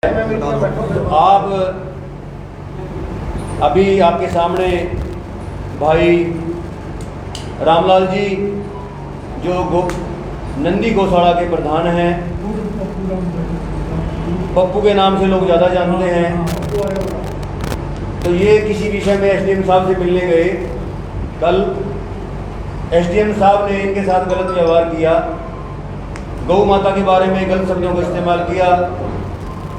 आप अभी आपके सामने भाई रामलाल जी जो नंदी गौशाला के प्रधान हैं, पप्पू के नाम से लोग ज़्यादा जानते हैं, तो ये किसी विषय में एसडीएम साहब से मिलने गए। कल एसडीएम साहब ने इनके साथ गलत व्यवहार किया, गौ माता के बारे में गलत शब्दों का इस्तेमाल किया,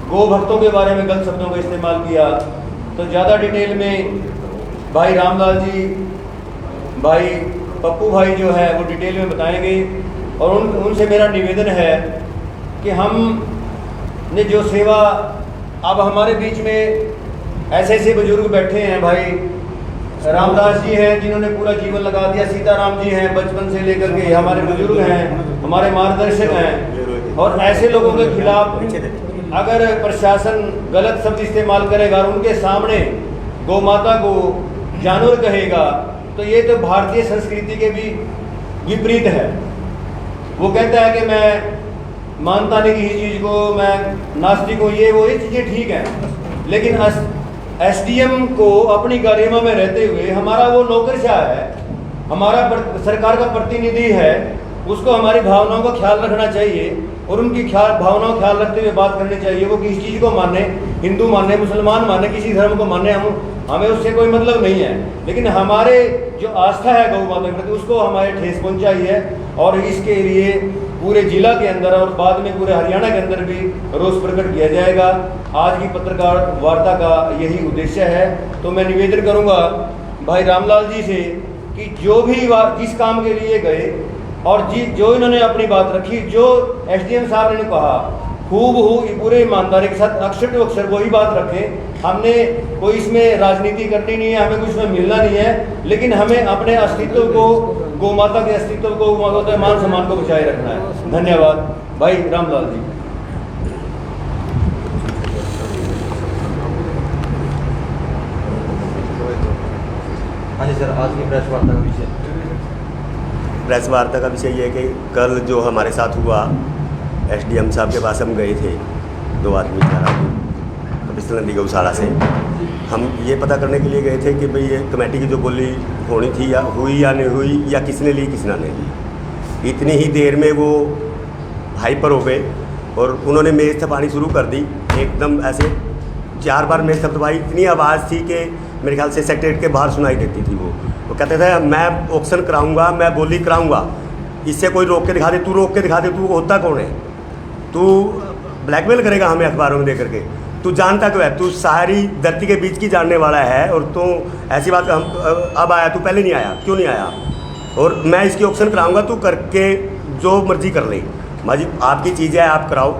गौ भक्तों के बारे में गलत शब्दों का इस्तेमाल किया। तो ज़्यादा डिटेल में भाई रामलाल जी, भाई पप्पू भाई जो है वो डिटेल में बताएंगे। और उनसे मेरा निवेदन है कि हम ने जो सेवा, अब हमारे बीच में ऐसे ऐसे बुजुर्ग बैठे हैं, भाई रामदास जी हैं जिन्होंने पूरा जीवन लगा दिया, सीताराम जी हैं बचपन से लेकर के, हमारे बुजुर्ग हैं, हमारे मार्गदर्शक हैं। और ऐसे लोगों के खिलाफ अगर प्रशासन गलत शब्द इस्तेमाल करेगा और उनके सामने गौ माता को जानवर कहेगा, तो ये तो भारतीय संस्कृति के भी विपरीत है। वो कहता है कि मैं मानता नहीं किसी चीज़ को, मैं नास्तिक हूँ, ये चीज़ें ठीक हैं, लेकिन एसडीएम को अपनी गरिमा में रहते हुए, हमारा वो नौकरशाह है, हमारा सरकार का प्रतिनिधि है, उसको हमारी भावनाओं का ख्याल रखना चाहिए और उनकी भावनाओं का ख्याल रखते हुए बात करनी चाहिए। वो किसी चीज़ को माने, हिंदू माने, मुसलमान माने, किसी धर्म को माने, हमें उससे कोई मतलब नहीं है, लेकिन हमारे जो आस्था है गौ माता के प्रति, उसको हमारे ठेस पहुँचाई है। और इसके लिए पूरे जिला के अंदर और बाद में पूरे हरियाणा के अंदर भी रोष प्रकट किया जाएगा। आज की पत्रकार वार्ता का यही उद्देश्य है। तो मैं निवेदन करूँगा भाई रामलाल जी से कि जो भी जिस काम के लिए गए और जो इन्होंने अपनी बात रखी, जो एसडीएम साहब ने कहा, खूब पूरे ईमानदारी के साथ अक्षर टू अक्षर वही बात रखें। हमने कोई इसमें राजनीति करनी नहीं है, हमें कुछ में मिलना नहीं है, लेकिन हमें अपने अस्तित्व को, गौ माता के अस्तित्व को, मान सम्मान को बचाए रखना है। धन्यवाद भाई रामलाल जी। हाँ जी सर, आज की प्रेस वार्ता का विषय, प्रेस वार्ता का विषय ये है कि कल जो हमारे साथ हुआ, एसडीएम साहब के पास हम गए थे, 2 आदमी कपिस्ता नंदी गौशाला से। हम ये पता करने के लिए गए थे कि भाई ये कमेटी की जो बोली होनी थी या हुई या नहीं हुई, या किसने ली किसने नहीं ली। इतनी ही देर में वो हाइपर हो गए और उन्होंने मेज़ थपानी शुरू कर दी, एकदम ऐसे 4 बार मेज़ थपथपाई। इतनी आवाज़ थी कि मेरे ख्याल से सेक्रेटरी के बाहर सुनाई देती थी। वो कहते थे मैं ऑक्शन कराऊंगा, मैं बोली कराऊंगा, इससे कोई रोक के दिखा दे, तू रोक के दिखा दे, तू होता कौन है, तू ब्लैकमेल करेगा हमें अखबारों में दे करके, तू जानता क्यों है, तू सारी धरती के बीच की जानने वाला है, और तू ऐसी बात हम अब आया, तू पहले नहीं आया, क्यों नहीं आया, और मैं इसकी ऑक्शन कराऊंगा, तू करके जो मर्जी कर ले। माजी आपकी चीज़ें हैं, आप कराओ,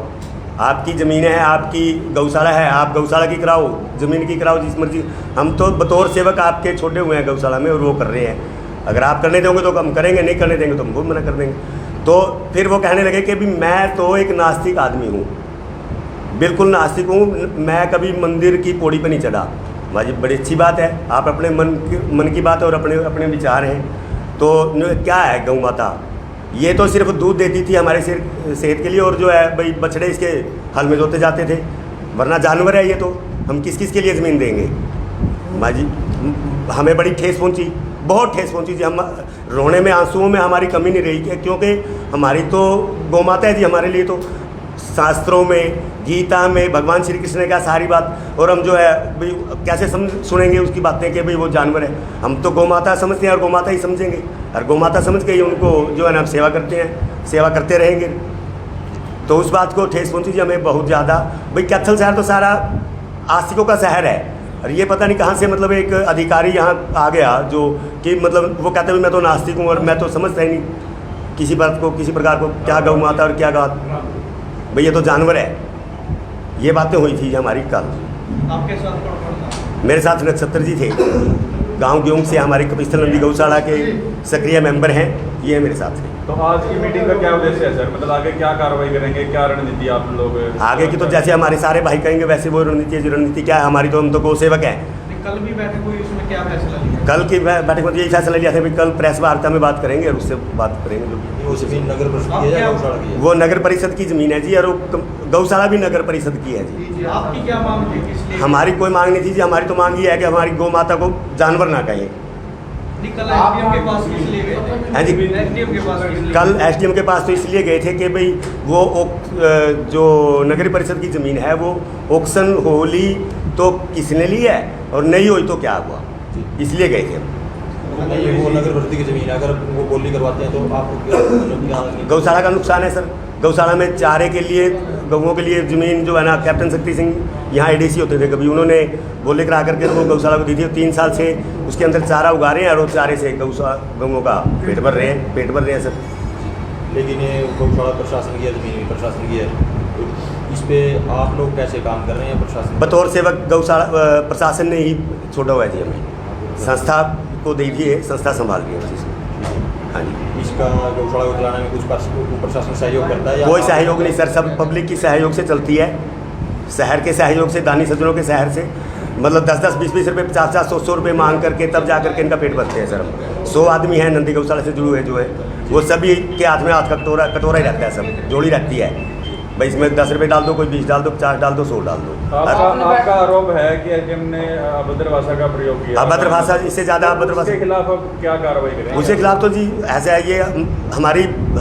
आपकी ज़मीनें हैं, आपकी गौशाला है, आप गौशाला की कराओ, ज़मीन की कराओ, जिस मर्जी। हम तो बतौर सेवक आपके छोड़े हुए हैं गौशाला में और वो कर रहे हैं। अगर आप करने देंगे तो हम करेंगे, नहीं करने देंगे तो हम खूब मना कर देंगे। तो फिर वो कहने लगे कि भी मैं तो एक नास्तिक आदमी हूँ, बिल्कुल नास्तिक हूँ, मैं कभी मंदिर की पौड़ी पर नहीं चढ़ा। माजी बड़ी अच्छी बात है, आप अपने मन की बात और अपने अपने विचार हैं। तो क्या है गौ माता, ये तो सिर्फ दूध देती थी हमारे सेहत के लिए, और जो है भाई बछड़े इसके हल में जोते जाते थे, वरना जानवर है ये, तो हम किस किस के लिए ज़मीन देंगे। माँ जी हमें बड़ी ठेस पहुंची, बहुत ठेस पहुंची जी। हम रोने में, आंसुओं में हमारी कमी नहीं रही, क्योंकि हमारी तो गौ माता है जी हमारे लिए। तो शास्त्रों में, गीता में भगवान श्री कृष्ण ने कहा सारी बात, और हम जो है भाई कैसे सुनेंगे उसकी बातें कि भाई वो जानवर है। हम तो गौ माता समझते हैं और गौ माता ही समझेंगे, और गौ माता समझ के ही उनको जो है ना हम सेवा करते हैं, सेवा करते रहेंगे। तो उस बात को ठेस पहुंची जी हमें बहुत ज़्यादा। भाई कैथल शहर तो सारा आस्तिकों का शहर है, और ये पता नहीं कहाँ से मतलब एक अधिकारी यहाँ आ गया जो कि मतलब वो कहते हैं मैं तो नास्तिक हूँ और मैं तो समझता ही नहीं किसी बात को, किसी प्रकार को, क्या गौ माता और क्या गौ, भाई ये तो जानवर है। ये बातें हुई थी हमारी कल। आपके साथ कौन था? मेरे साथ नक्षत्र जी थे, गांव ग्योंग से हमारे कपिस्ता नंदी गौशाला के सक्रिय मेंबर हैं, ये मेरे साथ थे। तो आज की मीटिंग का क्या उद्देश्य है सर, मतलब आगे क्या कार्रवाई करेंगे, क्या रणनीति आप लोग आगे की? तो जैसे हमारे सारे भाई कहेंगे वैसे वो रणनीति है। जो रणनीति क्या है हमारी, तो हम तो गौ सेवक हैं। कल भी बैठक हुई, उसमें क्या फैसला लिया? कल की बैठक में यही फैसला लिया था कि कल प्रेस वार्ता में बात करेंगे और उससे बात करेंगे। वो ज़मीन नगर परिषद की है या गौशाला की है? वो नगर परिषद की ज़मीन है जी, और वो गौशाला भी नगर परिषद की है जी। आपकी क्या मांग थी, किस लिए? हमारी कोई मांग नहीं थी जी, हमारी तो मांग ये है कि हमारी गौ माता को जानवर ना कहें। कल एसडीएम के पास किस लिए गए थे? हाँ जी, एसडीएम के पास किस लिए? कल एसडीएम के पास तो इसलिए गए थे कि भाई वो जो नगर परिषद की ज़मीन है वो ऑक्शन होली तो किसने ली है और नहीं हुई तो क्या हुआ, इसलिए गए थे। वो नगर परिषद की जमीन है, अगर वो बोली करवाते हैं तो आपको गौशाला का नुकसान है सर। गौशाला में चारे के लिए, गौओं के लिए ज़मीन जो है ना, कैप्टन शक्ति सिंह यहाँ एडीसी होते थे, कभी उन्होंने बोले करा करके वो गौशाला को दी थी। 3 साल से उसके अंदर चारा उगा रहे हैं और उस चारे से गौओं का पेट भर रहे हैं सर। लेकिन ये गौशाला प्रशासन की है, जमीन भी प्रशासन की है, तो इस पे आप लोग कैसे काम कर रहे हैं? प्रशासन बतौर सेवक गौशाला प्रशासन ने ही छोड़ा हुआ है जी, हमें संस्था को दे दिए, संस्था संभाल रही है चीज़। हाँ जी, इसका गौशाला को चलाने में कुछ प्रशासन सहयोग करता है या कोई सहयोग नहीं सर, सब पब्लिक की सहयोग से चलती है, शहर के सहयोग से, दानी सज्जनों के शहर से। मतलब 10-10, 20-20 रुपये, 50-50, 100-100 रुपये मांग करके तब जा करके इनका पेट भरते हैं सर। 100 आदमी हैं नंदी गौशाला से जुड़े हुए जो है, वो सभी के हाथ में हाथ का कटोरा ही रहता है, सब जोड़ी रहती है भाई, इसमें 10 रुपये डाल दो, कोई 20 डाल दो, 50 डाल दो, 100 डाल दो। आपका आरोप है कि एसडीएम ने अभद्र भाषा का प्रयोग किया। अभद्र भाषा, इससे ज़्यादा अभद्र भाषा उसके खिलाफ अब क्या कार्रवाई करें? उसके खिलाफ तो जी ऐसा है, ये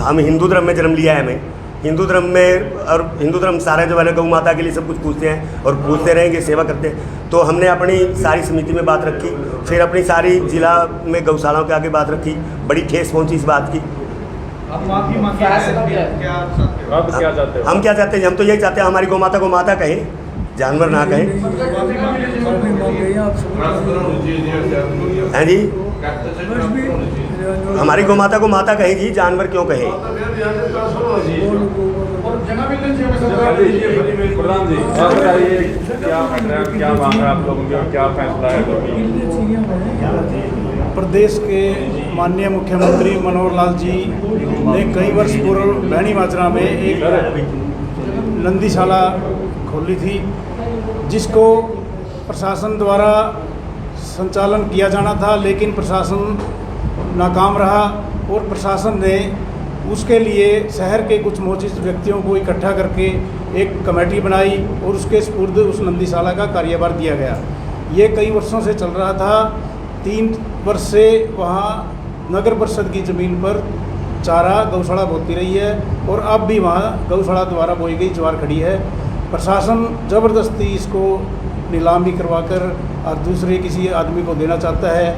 हम हिंदू धर्म में जन्म लिया है, हमें हिंदू धर्म में, और हिंदू धर्म सारे जो है ना गौ माता के लिए सब कुछ पूछते हैं और पूछते रहेंगे, सेवा करते हैं। तो हमने अपनी सारी समिति में बात रखी, फिर अपनी सारी जिला में गौशालाओं के आगे बात रखी, बड़ी ठेस पहुंची इस बात की। आप माफी मांगिए, क्या आप क्या चाहते हो? हम क्या चाहते हैं, हम तो यही चाहते हैं हमारी गौ माता को माता कहे, जानवर ना कहे। हैं जी, हमारी गौ माता को माता कहे जी, जानवर क्यों कहे? प्रधान जी, आप बताइए क्या मैटर है, क्या मांग है आप लोगों की और क्या फैसला है? प्रदेश के माननीय मुख्यमंत्री मनोहर लाल जी ने कई वर्ष पूर्व भैणी माजरा में एक नंदीशाला खोली थी, जिसको प्रशासन द्वारा संचालन किया जाना था, लेकिन प्रशासन नाकाम रहा और प्रशासन ने उसके लिए शहर के कुछ मोचित व्यक्तियों को इकट्ठा करके एक कमेटी बनाई और उसके स्पुर्द उस नंदीशाला का कार्यभार दिया गया। ये कई वर्षों से चल रहा था। 3 वर्ष से वहाँ नगर परिषद की ज़मीन पर चारा गौशाला बोती रही है और अब भी वहाँ गौशाला द्वारा बोई गई ज्वार खड़ी है। प्रशासन ज़बरदस्ती इसको नीलामी करवाकर और दूसरे किसी आदमी को देना चाहता है।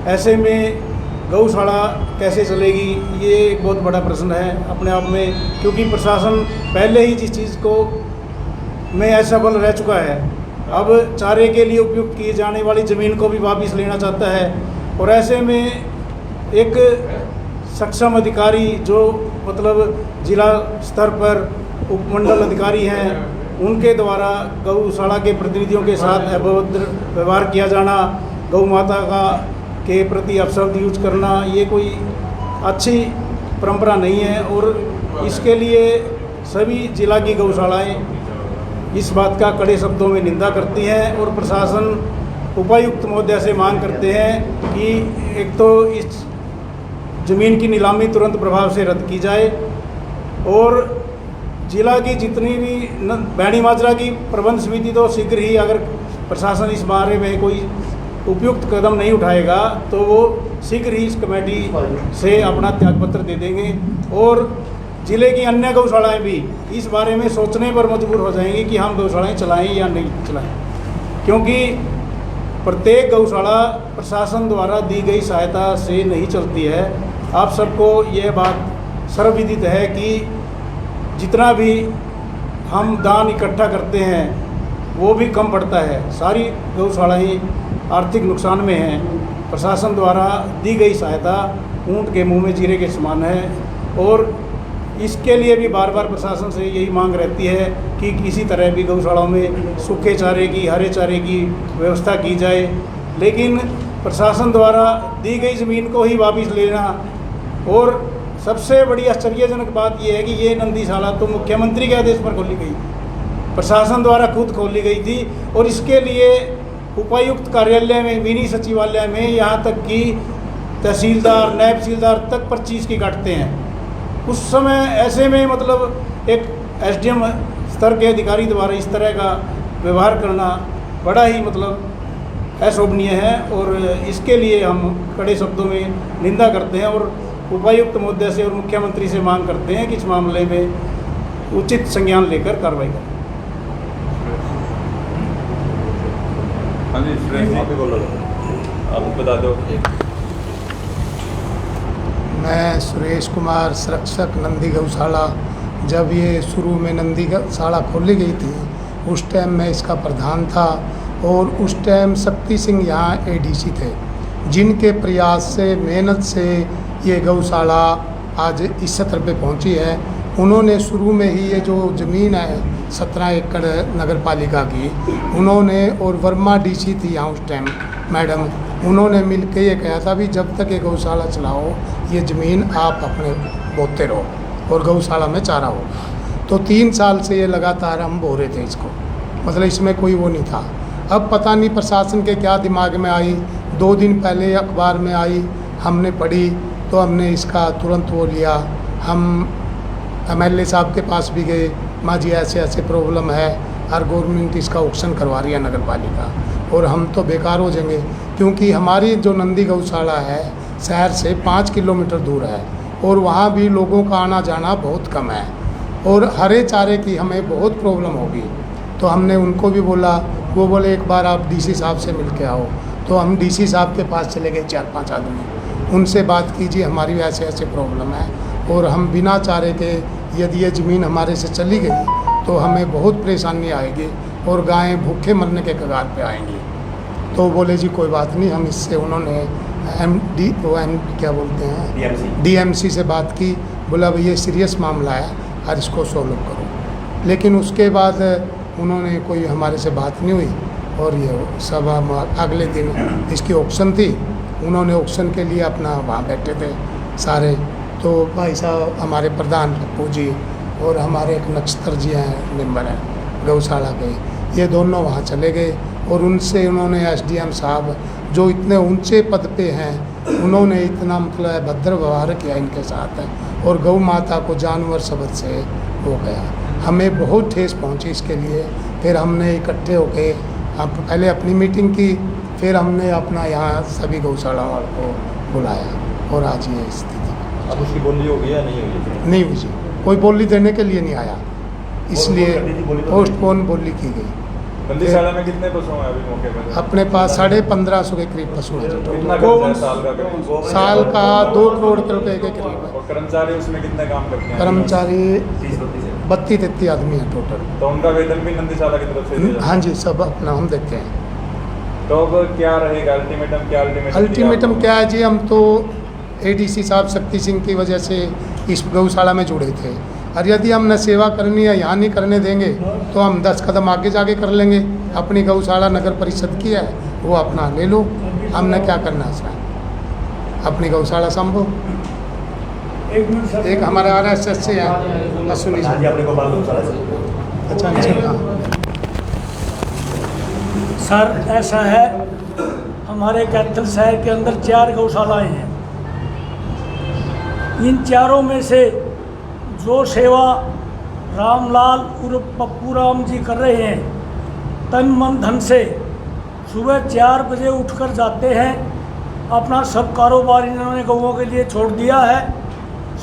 ऐसे में गौशाला कैसे चलेगी, ये एक बहुत बड़ा प्रश्न है अपने आप में, क्योंकि प्रशासन पहले ही जिस चीज़ को में असफल रह चुका है, अब चारे के लिए उपयुक्त की जाने वाली ज़मीन को भी वापस लेना चाहता है। और ऐसे में एक सक्षम अधिकारी जो मतलब जिला स्तर पर उपमंडल अधिकारी हैं, उनके द्वारा गौशाला के प्रतिनिधियों के साथ अभद्र व्यवहार किया जाना, गौ माता का के प्रति अपशब्द यूज करना, ये कोई अच्छी परंपरा नहीं है। और इसके लिए सभी जिला की गौशालाएँ इस बात का कड़े शब्दों में निंदा करती हैं और प्रशासन उपायुक्त महोदय से मांग करते हैं कि एक तो इस ज़मीन की नीलामी तुरंत प्रभाव से रद्द की जाए और जिला की जितनी भी भैणी माजरा की प्रबंध समिति तो शीघ्र ही, अगर प्रशासन इस बारे में कोई उपयुक्त कदम नहीं उठाएगा तो वो शीघ्र ही इस कमेटी से अपना त्यागपत्र दे देंगे और जिले की अन्य गौशालाएं भी इस बारे में सोचने पर मजबूर हो जाएंगी कि हम गौशालाएं चलाएं या नहीं चलाएं, क्योंकि प्रत्येक गौशाला प्रशासन द्वारा दी गई सहायता से नहीं चलती है। आप सबको यह बात सर्वविदित है कि जितना भी हम दान इकट्ठा करते हैं वो भी कम पड़ता है। सारी गौशालाएँ आर्थिक नुकसान में हैं। प्रशासन द्वारा दी गई सहायता ऊंट के मुंह में जीरे के समान है और इसके लिए भी बार बार प्रशासन से यही मांग रहती है कि किसी तरह भी गौशालाओं में सूखे चारे की, हरे चारे की व्यवस्था की जाए। लेकिन प्रशासन द्वारा दी गई ज़मीन को ही वापस लेना, और सबसे बड़ी आश्चर्यजनक बात यह है कि ये नंदीशाला तो मुख्यमंत्री के आदेश पर खोली गई, प्रशासन द्वारा खुद खोली गई थी और इसके लिए उपायुक्त कार्यालय में, मिनी सचिवालय में, यहाँ तक कि तहसीलदार, नायब तहसीलदार तक पर्ची की काटते हैं। उस समय ऐसे में मतलब एक एसडीएम स्तर के अधिकारी द्वारा इस तरह का व्यवहार करना बड़ा ही मतलब अशोभनीय है और इसके लिए हम कड़े शब्दों में निंदा करते हैं और उपायुक्त महोदय से और मुख्यमंत्री से मांग करते हैं कि इस मामले में उचित संज्ञान लेकर कार्रवाई करें। हाँ जी सुरेश जी, आप ही बोलो, आप बता दो। मैं सुरेश कुमार, संरक्षक नंदी गौशाला। जब ये शुरू में नंदी गौशाला खोली गई थी उस टाइम मैं इसका प्रधान था और उस टाइम शक्ति सिंह यहाँ एडीसी थे, जिनके प्रयास से मेहनत से ये गौशाला आज इस स्तर पे पहुँची है। उन्होंने शुरू में ही ये जो ज़मीन है 17 एकड़ नगर पालिका की, उन्होंने और वर्मा डीसी थी यहाँ उस टाइम मैडम, उन्होंने मिल के ये कहा था भी जब तक ये गौशाला चलाओ ये ज़मीन आप अपने बोते रहो और गौशाला में चारा होगा। तो 3 साल से ये लगातार हम बो रहे थे इसको, मतलब इसमें कोई वो नहीं था। अब पता नहीं प्रशासन के क्या दिमाग में आई, 2 दिन पहले अखबार में आई, हमने पढ़ी तो हमने इसका तुरंत वो लिया। हम MLA साहब के पास भी गए, माँ जी ऐसे ऐसे प्रॉब्लम है और गवर्नमेंट इसका ऑक्शन करवा रही है नगर पालिका और हम तो बेकार हो जाएंगे, क्योंकि हमारी जो नंदी गौशाला है शहर से 5 किलोमीटर दूर है और वहाँ भी लोगों का आना जाना बहुत कम है और हरे चारे की हमें बहुत प्रॉब्लम होगी। तो हमने उनको भी बोला, वो बोले एक बार आप DC साहब से मिल के आओ। तो हम DC साहब के पास चले गए 4-5 आदमी, उनसे बात कीजिए हमारी ऐसे ऐसे प्रॉब्लम है और हम बिना चारे के यदि ये ज़मीन हमारे से चली गई तो हमें बहुत परेशानी आएगी और गायें भूखे मरने के कगार पे आएंगी। तो बोले जी कोई बात नहीं, हम इससे उन्होंने क्या बोलते हैं DMC से बात की, बोला भाई ये सीरियस मामला है और इसको सॉल्व करो। लेकिन उसके बाद उन्होंने कोई हमारे से बात नहीं हुई और ये सब हम अगले दिन इसकी ऑक्शन थी, उन्होंने ऑक्शन के लिए अपना वहाँ बैठे थे सारे। तो भाई साहब हमारे प्रधान पप्पू जी और हमारे एक नक्षत्र जी हैं मेंबर हैं गौशाला के, ये दोनों वहाँ चले गए और उनसे उन्होंने SDM साहब जो इतने ऊंचे पद पे हैं उन्होंने इतना मतलब भद्र व्यवहार किया इनके साथ और गौ माता को जानवर शब्द से हो गया। हमें बहुत ठेस पहुंची इसके लिए। फिर हमने इकट्ठे होके हम पहले अपनी मीटिंग की, फिर हमने अपना यहाँ सभी गौशाला वालों को बुलाया और आज ये स्थिति। अब उसकी बोली होगी या नहीं होगी? नहीं हुई जी, कोई बोली देने के लिए नहीं आया, इसलिए पोस्टपोन बोली की गई। नंदीशाला में कितने पशु हैं अभी मौके पर? अपने पास 1550 के करीब पशु हैं। कितना खर्चा है साल का करीब? साल का 2 करोड़ रुपए के करीब है। और कर्मचारी उसमें कितने काम करते हैं? कर्मचारी 32-33 आदमी हैं टोटल। तो उनका वेतन भी नंदीशाला की तरफ से दिया जाता है? हाँ जी, सब अपना हम देते हैं। तो अब क्या रहेगा अल्टीमेटम? क्या अल्टीमेटम क्या है जी, हम तो ADC साहब शक्ति सिंह की वजह से इस गौशाला में जुड़े थे और यदि हमने सेवा करनी है यहाँ नहीं करने देंगे तो हम 10 कदम आगे जाके कर लेंगे। अपनी गौशाला नगर परिषद की है, वो अपना ले लो, हमने क्या करना है सर, अपनी गौशाला संभो। एक हमारे RSS से है अश्विनी जी, अच्छा हाँ सर ऐसा है, हमारे कैथल शहर के अंदर 4 गौशालाएँ हैं। इन चारों में से जो सेवा रामलाल उर्फ पप्पू राम जी कर रहे हैं तन मन धन से, सुबह 4 बजे उठकर जाते हैं, अपना सब कारोबार इन्होंने गौओं के लिए छोड़ दिया है,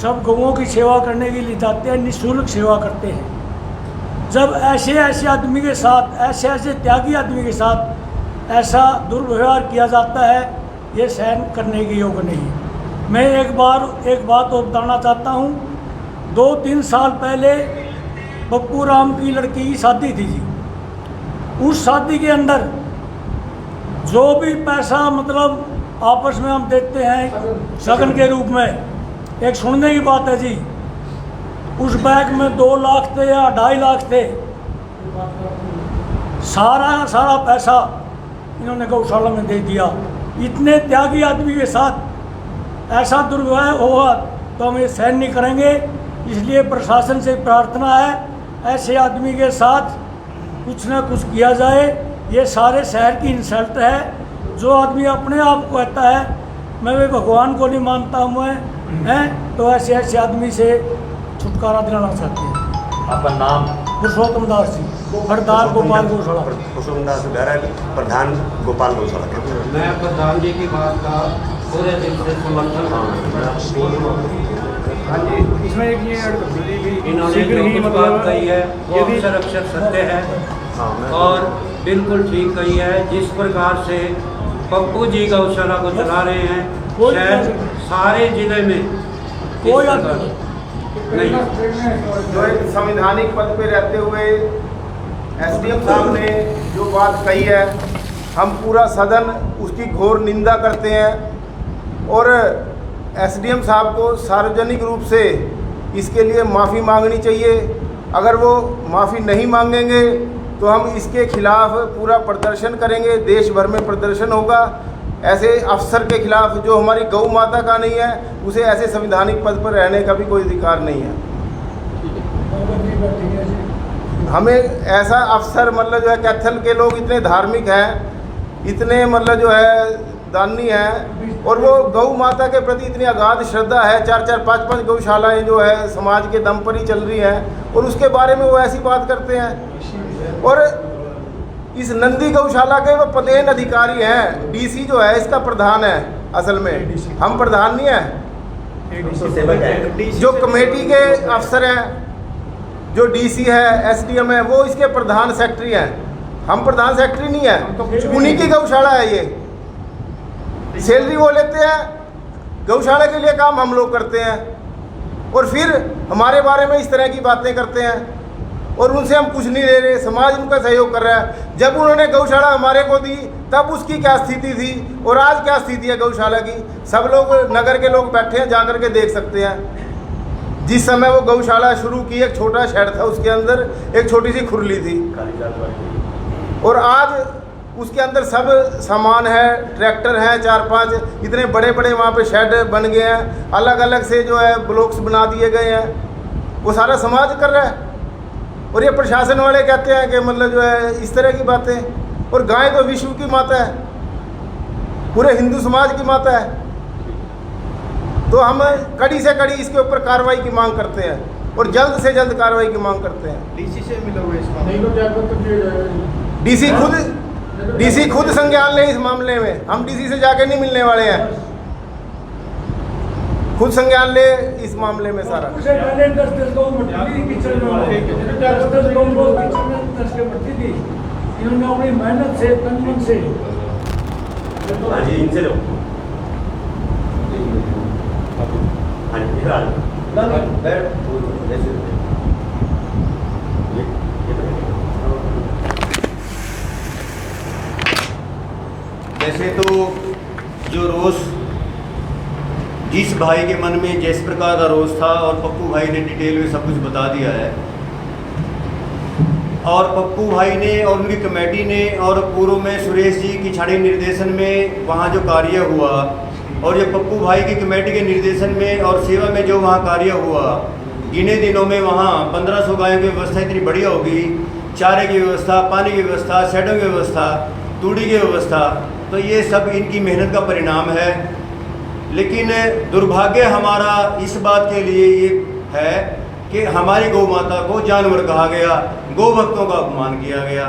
सब गौओं की सेवा करने के लिए जाते हैं, निःशुल्क सेवा करते हैं। जब ऐसे ऐसे आदमी के साथ, ऐसे ऐसे त्यागी आदमी के साथ ऐसा दुर्व्यवहार किया जाता है, ये सहन करने के योग्य नहीं है। मैं एक बात और बताना चाहता हूँ, 2-3 साल पहले पप्पू राम की लड़की की शादी थी जी। उस शादी के अंदर जो भी पैसा मतलब आपस में हम देते हैं शगन के रूप में, एक सुनने की बात है जी, उस बैग में 2 लाख थे या 2.5 लाख थे। सारा पैसा इन्होंने गौशाला में दे दिया। इतने त्यागी आदमी के साथ ऐसा दुर्व्यवहार होगा तो हम ये सहन नहीं करेंगे। इसलिए प्रशासन से प्रार्थना है, ऐसे आदमी के साथ कुछ ना कुछ किया जाए। ये सारे शहर की इंसल्ट है। जो आदमी अपने आप को कहता है मैं भी भगवान को नहीं मानता हूँ हैं, तो ऐसे आदमी से छुटकारा दिलाना चाहते हैं। आपका नाम? पुरुषोत्तम दास जी, प्रधान गोपाल गौशाला। पुरुषोत्तम दास घर है, प्रधान गोपाल गौशाला के। मैं प्रधान जी की बात का पूरे दिल से समर्थन हाँ जी, इसमें एक ये ऐड कर दीजिए कि इन्होंने शीघ्र जो ही कुछ मतलब बात कही है वो यदि- अक्षर अक्षर सत्य है और बिल्कुल ठीक कही है। जिस प्रकार से पप्पू जी गौशाला को चला रहे हैं, कोई शायद सारे जिले में इस कोई प्रकार नहीं। जो एक संवैधानिक पद पे रहते हुए एसडीएम साहब ने जो बात कही है, हम पूरा सदन उसकी घोर निंदा करते हैं और एसडीएम साहब को सार्वजनिक रूप से इसके लिए माफ़ी मांगनी चाहिए। अगर वो माफ़ी नहीं मांगेंगे तो हम इसके खिलाफ पूरा प्रदर्शन करेंगे, देश भर में प्रदर्शन होगा। ऐसे अफसर के खिलाफ जो हमारी गौ माता का नहीं है, उसे ऐसे संवैधानिक पद पर रहने का भी कोई अधिकार नहीं है। हमें ऐसा अफसर मतलब जो है, कैथल के लोग इतने धार्मिक हैं, इतने मतलब जो है दानी हैं और वो गौ माता के प्रति इतनी अगाध श्रद्धा है। 4-4, 5-5 गौशालाएँ जो है समाज के दम पर ही चल रही हैं और उसके बारे में वो ऐसी बात करते हैं। और इस नंदी गौशाला के वो पदेन अधिकारी हैं, डीसी जो है इसका प्रधान है असल में, हम प्रधान नहीं हैं। जो कमेटी के अफसर हैं, जो डीसी है, एसडीएम है, वो इसके प्रधान सेक्रेटरी हैं। हम प्रधान सेक्रेटरी नहीं है, उन्हीं की गौशाला है ये। सैलरी वो लेते हैं, गौशाला के लिए काम हम लोग करते हैं और फिर हमारे बारे में इस तरह की बातें करते हैं और उनसे हम कुछ नहीं ले रहे। समाज उनका सहयोग कर रहा है। जब उन्होंने गौशाला हमारे को दी तब उसकी क्या स्थिति थी और आज क्या स्थिति है गौशाला की, सब लोग नगर के लोग बैठे हैं, जाकर के देख सकते हैं। जिस समय वो गौशाला शुरू की, एक छोटा शेड था, उसके अंदर एक छोटी सी खुरली थी और आज उसके अंदर सब सामान है, ट्रैक्टर हैं 4-5, इतने बड़े बड़े वहाँ पे शेड बन गए हैं, अलग अलग से जो है ब्लॉक्स बना दिए गए हैं। वो सारा समाज कर रहा है और ये प्रशासन वाले कहते हैं कि मतलब जो है इस तरह की बातें। और गाय तो विश्व की माता है, पूरे हिंदू समाज की माता है। तो हम कड़ी से कड़ी इसके ऊपर कार्रवाई की मांग करते हैं और जल्द से जल्द कार्रवाई की मांग करते हैं। डीसी से मिलोगे इस मामले में? डीसी खुद संज्ञान ले इस मामले में, हम डीसी से जाके नहीं मिलने वाले हैं। खुद संज्ञान ले इस मामले में सारा। उससे पहले 10 गौ मट्टी किचन में 10 गौ रोज किचन में 10 के मट्टी थी। इन्होंने अपनी मेहनत से, तन मन से हाँ जी, इनसे लो। हाँ जी, इधर आ जाओ। वैसे तो जो रोष जिस भाई के मन में जिस प्रकार का रोष था और पप्पू भाई ने डिटेल में सब कुछ बता दिया है और पप्पू भाई ने और उनकी कमेटी ने और पूर्व में सुरेश जी की छाड़ी निर्देशन में वहाँ जो कार्य हुआ और ये पप्पू भाई की कमेटी के निर्देशन में और सेवा में जो वहाँ कार्य हुआ, गिने दिनों में वहाँ 1500 गायों की व्यवस्था इतनी बढ़िया होगी, चारे की व्यवस्था, पानी की व्यवस्था, शेडों की व्यवस्था, तूड़ी की व्यवस्था, तो ये सब इनकी मेहनत का परिणाम है। लेकिन दुर्भाग्य हमारा इस बात के लिए ये है कि हमारी गौ माता को जानवर कहा गया, गौ भक्तों का अपमान किया गया।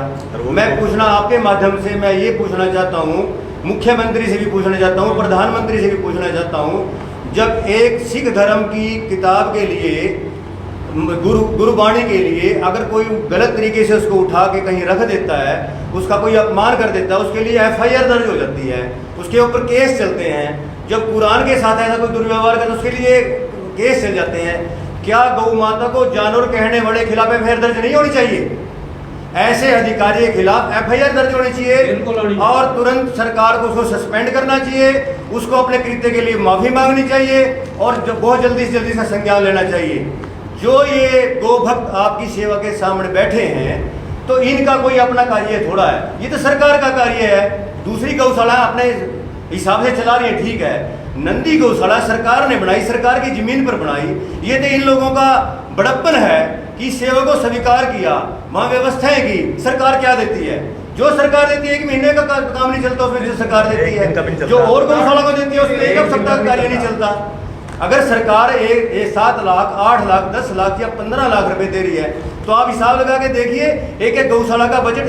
मैं पूछना आपके माध्यम से मैं ये पूछना चाहता हूँ, मुख्यमंत्री से भी पूछना चाहता हूँ, प्रधानमंत्री से भी पूछना चाहता हूँ, जब एक सिख धर्म की किताब के लिए, गुरुबाणी के लिए अगर कोई गलत तरीके से उसको उठा के कहीं रख देता है, उसका कोई अपमान कर देता है, उसके लिए FIR दर्ज हो जाती है, उसके ऊपर केस चलते हैं। जब कुरान के साथ ऐसा कोई दुर्व्यवहार करता है उसके लिए केस चल जाते हैं। क्या गौ माता को जानवर कहने वाले खिलाफ FIR दर्ज नहीं होनी चाहिए? ऐसे अधिकारी के खिलाफ FIR दर्ज होनी चाहिए और तुरंत सरकार को उसको सस्पेंड करना चाहिए, उसको अपने कृत्य के लिए माफ़ी मांगनी चाहिए और बहुत जल्दी से संज्ञान लेना चाहिए। जो ये गौ भक्त आपकी सेवा के सामने बैठे हैं तो इनका कोई अपना कार्य थोड़ा है, ये तो सरकार का कार्य है। दूसरी गौशाला अपने हिसाब से चला रही है, ठीक है। नंदी गौशाला सरकार ने बनाई, सरकार की जमीन पर बनाई, ये तो इन लोगों का बड़प्पन है कि सेवा को स्वीकार किया, वहाँ व्यवस्थाएं की। सरकार क्या देती है? जो सरकार देती है 1 महीने का काम नहीं चलता, उसमें जो सरकार देती है, जो और गौशाला को देती है उसमें 1 सप्ताह का कार्य नहीं चलता। अगर सरकार 7 लाख, 8 लाख, 10 लाख या 15 लाख रुपए दे रही है तो आप हिसाब लगा के देखिए, एक एक गौशाला का बजट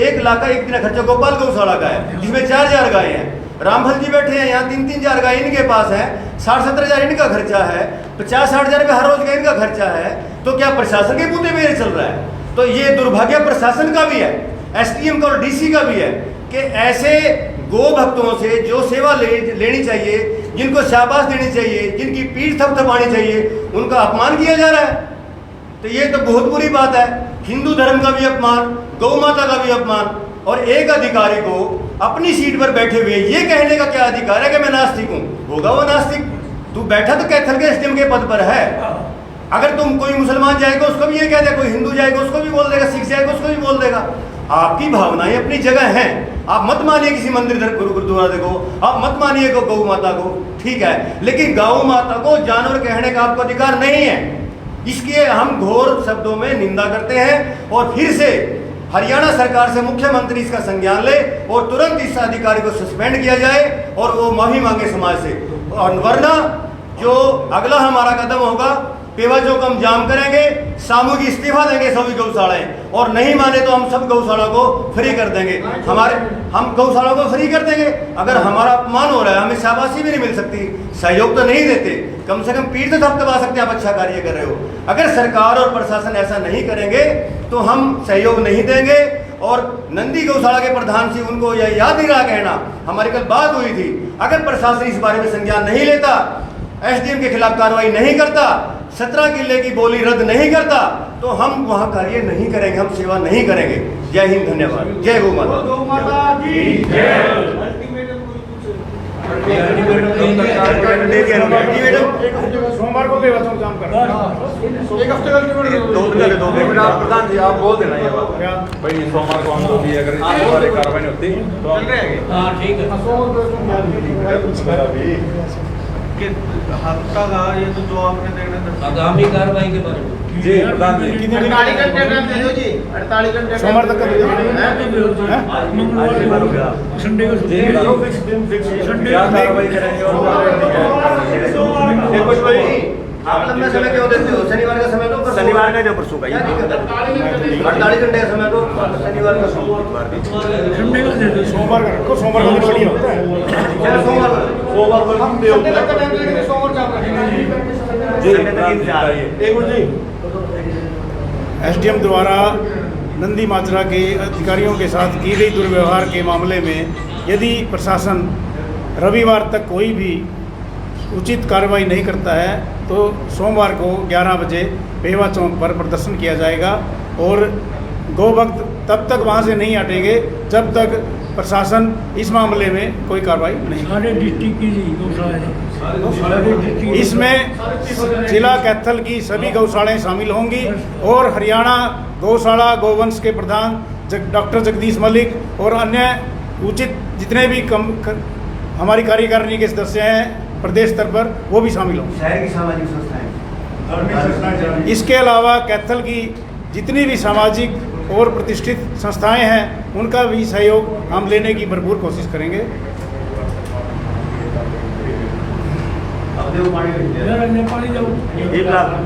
1 लाख का एक दिन खर्चा गोपाल गौशाला का है, जिसमें 4,000 गायें हैं। रामफल जी बैठे हैं यहाँ, 3-3 गाय इनके पास है, 60-70 इनका खर्चा है, 50-60 हज़ार रुपये हर रोज का इनका खर्चा है। तो क्या प्रशासन के बूते मेरे चल रहा है? तो ये दुर्भाग्य प्रशासन का भी है, एसडीएम का और डीसी का भी है कि ऐसे गो भक्तों से जो सेवा लेनी चाहिए, जिनको शाबाश देनी चाहिए, जिनकी पीठ थपथपानी चाहिए, उनका अपमान किया जा रहा है। तो ये तो बहुत बुरी बात है। हिंदू धर्म का भी अपमान, गौ माता का भी अपमान, और एक अधिकारी को अपनी सीट पर बैठे हुए ये कहने का क्या अधिकार है कि मैं नास्तिक हूँ? होगा वो नास्तिक। तू बैठा तो कैथल के एसडीएम के पद पर है। अगर तुम कोई मुसलमान जाएगा उसको भी ये कह दे, कोई हिंदू जाएगा उसको भी बोल देगा, सिख जाएगा उसको भी बोल देगा। आपकी भावनाएं अपनी जगह हैं। आप मत मानिए किसी मंदिर गुरुद्वारे को, आप मत मानिए को गौ माता को, ठीक है, लेकिन गौ माता को जानवर कहने का आपको अधिकार नहीं है। इसकी हम घोर शब्दों में निंदा करते हैं और फिर से हरियाणा सरकार से मुख्यमंत्री इसका संज्ञान ले और तुरंत इस अधिकारी को सस्पेंड किया जाए और वो माफी मांगे समाज से, और वरना जो अगला हमारा कदम होगा, पेवाजों को हम जाम करेंगे, सामूहिक इस्तीफा देंगे सभी गौशालाएं, और नहीं माने तो हम सब गौशाला को फ्री कर देंगे। हम गौशाला को फ्री कर देंगे। अगर हमारा अपमान हो रहा है, हमें शाबाशी भी नहीं मिल सकती, सहयोग तो नहीं देते, कम से कम पीठ तो थपथपा सकते हैं, आप अच्छा कार्य कर रहे हो। अगर सरकार और प्रशासन ऐसा नहीं करेंगे तो हम सहयोग नहीं देंगे। और नंदी गौशाला के प्रधान से उनको यह याद नहीं रहा कहना, हमारी कल बात हुई थी, अगर प्रशासन इस बारे में संज्ञान नहीं लेता, एसडीएम के खिलाफ कार्रवाई नहीं करता, 17 किले की बोली रद्द नहीं करता, तो हम वहाँ कार्य नहीं करेंगे, हम सेवा नहीं करेंगे। जय हिंद, धन्यवाद, जय गौ माता। सोमवार को बेवजह काम कर रहा है। एक हफ्ते का प्रधान जी आप बोल देना ये बात भाई, सोमवार को हम लोग भी अगर इस बारे कार्रवाई नहीं होती तो हम ठीक है। हफ्ता का ये तो जो आपने देखना आगामी कार्रवाई के बारे में जी प्रधान जी 48 घंटे टाइम दे दो जी, 48 घंटे सोमवार तक का दे दो। संडे को क्या कार्रवाई करेंगे और आप लंबा समय क्यों देते हो? शनिवार का समय दो, शनिवार का जो परसों का 48 घंटे का समय दो, शनिवार का संडे को दे दो। सोमवार का रखो, सोमवार का दिन बढ़िया होता है। चलो सोमवार को हम संडे तक का टाइम देंगे, सोमवार को आप रखेंगे जी एक मिनट जी। एसडीएम द्वारा नंदी माजरा के अधिकारियों के साथ की गई दुर्व्यवहार के मामले में यदि प्रशासन रविवार तक कोई भी उचित कार्रवाई नहीं करता है तो सोमवार को 11 बजे पेवा चौक पर प्रदर्शन किया जाएगा, और गौ भक्त तब तक वहाँ से नहीं हटेंगे जब तक प्रशासन इस मामले में कोई कार्रवाई नहीं। सारे डिस्ट्रिक्ट की गौशाला, इसमें जिला कैथल की सभी गौशालाएं शामिल होंगी और हरियाणा गौशाला गोवंश के प्रधान डॉक्टर जगदीश मलिक और अन्य उचित जितने भी हमारी कार्यकारिणी के सदस्य हैं प्रदेश स्तर पर, वो भी शामिल होंगे। शहर की सामाजिक संस्थाएं, इसके अलावा कैथल की जितनी भी सामाजिक और प्रतिष्ठित संस्थाएं हैं उनका भी सहयोग हम लेने की भरपूर कोशिश करेंगे। अब देखो पानी नेपाली जाओ।